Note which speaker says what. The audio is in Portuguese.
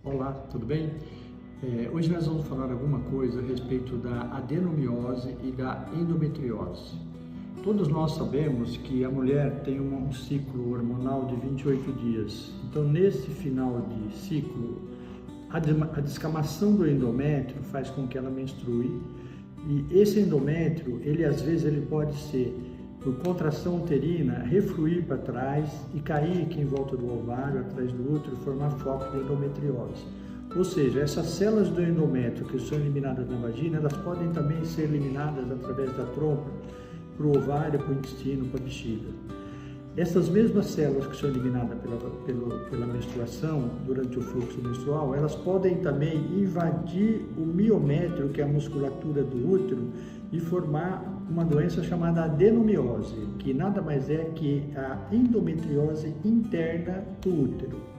Speaker 1: Olá, tudo bem? Hoje nós vamos falar alguma coisa a respeito da adenomiose e da endometriose. Todos nós sabemos que a mulher tem um ciclo hormonal de 28 dias. Então, nesse final de ciclo, a descamação do endométrio faz com que ela menstrue. E esse endométrio, às vezes ele pode ser, por contração uterina, refluir para trás e cair aqui em volta do ovário, atrás do útero, e formar foco de endometriose. Ou seja, essas células do endométrio que são eliminadas na vagina, elas podem também ser eliminadas através da trompa para o ovário, para o intestino, para a bexiga. Essas mesmas células que são eliminadas pela menstruação, durante o fluxo menstrual, elas podem também invadir o miométrio, que é a musculatura do útero, e formar uma doença chamada adenomiose, que nada mais é que a endometriose interna do útero.